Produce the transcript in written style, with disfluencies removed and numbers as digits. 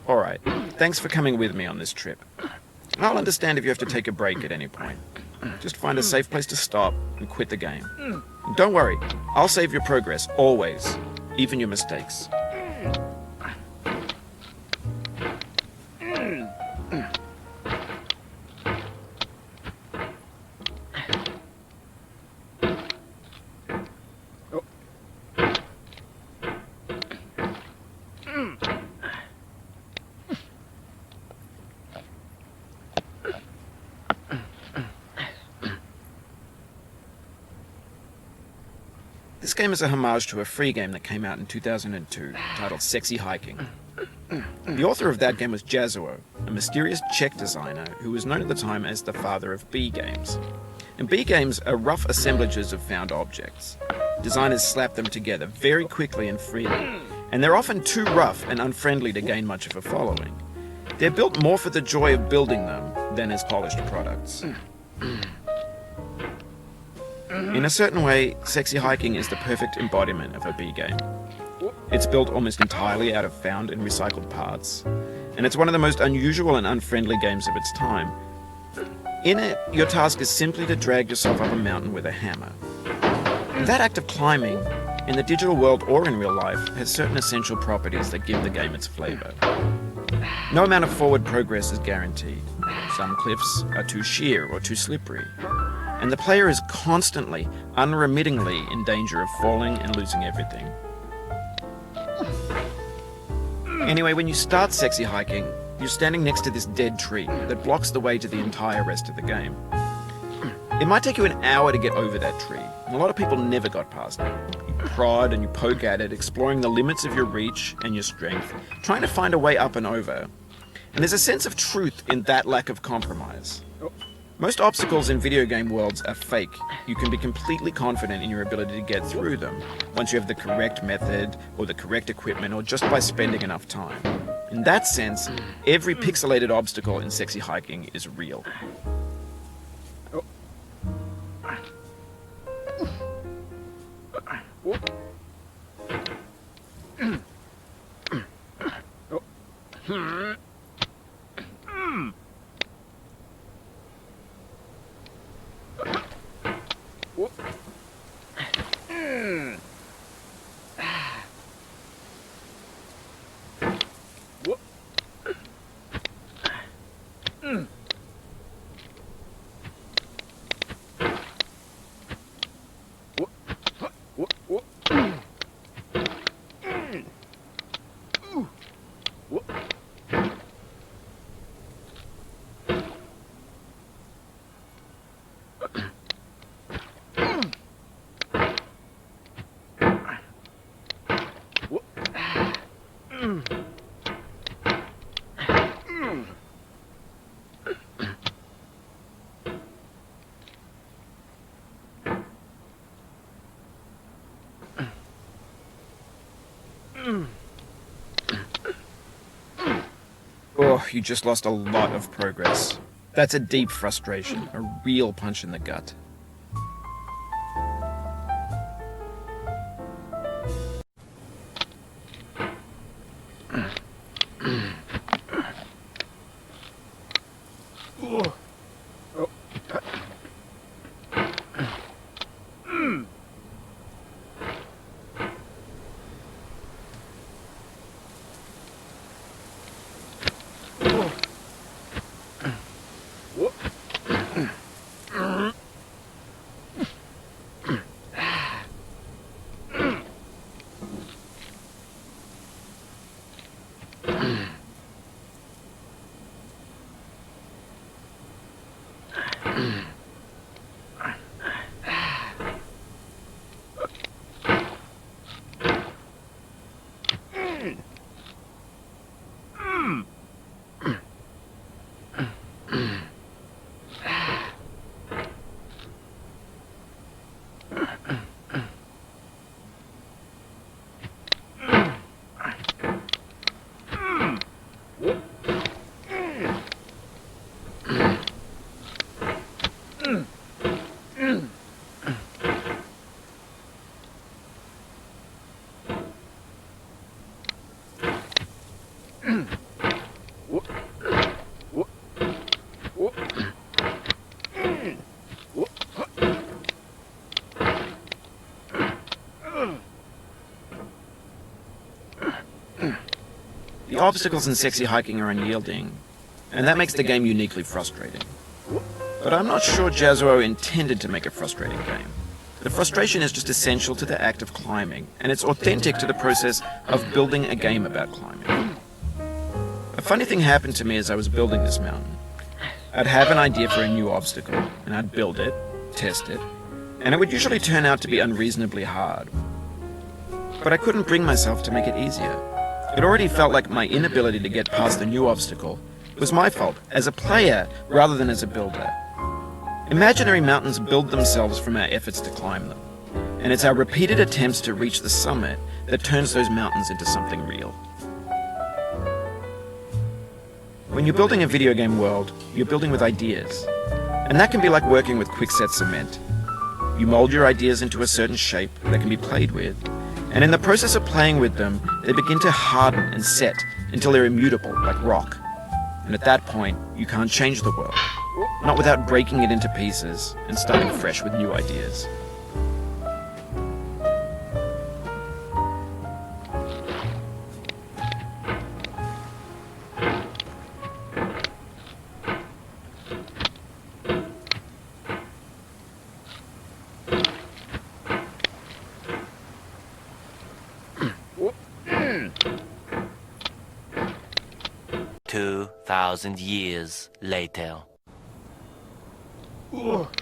Alright, thanks for coming with me on this trip. I'll understand if you have to take a break at any point. Just find a safe place to stop and quit the game. And don't worry, I'll save your progress, always, even your mistakes. This game is a homage to a free game that came out in 2002, titled Sexy Hiking. The author of that game was Jazuo, a mysterious Czech designer who was known at the time as the father of B games. And B games are rough assemblages of found objects. Designers slap them together very quickly and freely, and they're often too rough and unfriendly to gain much of a following. They're built more for the joy of building them than as polished products. In a certain way, Sexy Hiking is the perfect embodiment of a B game. It's built almost entirely out of found and recycled parts, and it's one of the most unusual and unfriendly games of its time. In it, your task is simply to drag yourself up a mountain with a hammer. And that act of climbing, in the digital world or in real life, has certain essential properties that give the game its flavor. No amount of forward progress is guaranteed. Some cliffs are too sheer or too slippery, and the player is constantly, unremittingly in danger of falling and losing everything. Anyway, when you start Sexy Hiking, you're standing next to this dead tree that blocks the way to the entire rest of the game. It might take you an hour to get over that tree, and a lot of people never got past it. You prod and you poke at it, exploring the limits of your reach and your strength, trying to find a way up and over. And there's a sense of truth in that lack of compromise. Most obstacles in video game worlds are fake. You can be completely confident in your ability to get through them once you have the correct method or the correct equipment or just by spending enough time. In that sense, every pixelated obstacle in Sexy Hiking is real. Oh, you just lost a lot of progress. That's a deep frustration, a real punch in the gut. The obstacles in sexy hiking are unyielding, and that makes the game uniquely frustrating. But I'm not sure Jazuo intended to make a frustrating game. The frustration is just essential to the act of climbing, and it's authentic to the process of building a game about climbing. A funny thing happened to me as I was building this mountain. I'd have an idea for a new obstacle, and I'd build it, test it, and it would usually turn out to be unreasonably hard. But I couldn't bring myself to make it easier. It already felt like my inability to get past the new obstacle was my fault as a player rather than as a builder. Imaginary mountains build themselves from our efforts to climb them, and it's our repeated attempts to reach the summit that turns those mountains into something real. When you're building a video game world, you're building with ideas, and that can be like working with quickset cement. You mold your ideas into a certain shape that can be played with, and in the process of playing with them, they begin to harden and set until they're immutable, like rock. And at that point, you can't change the world, not without breaking it into pieces and starting fresh with new ideas. Two 2,000 years later. Ugh.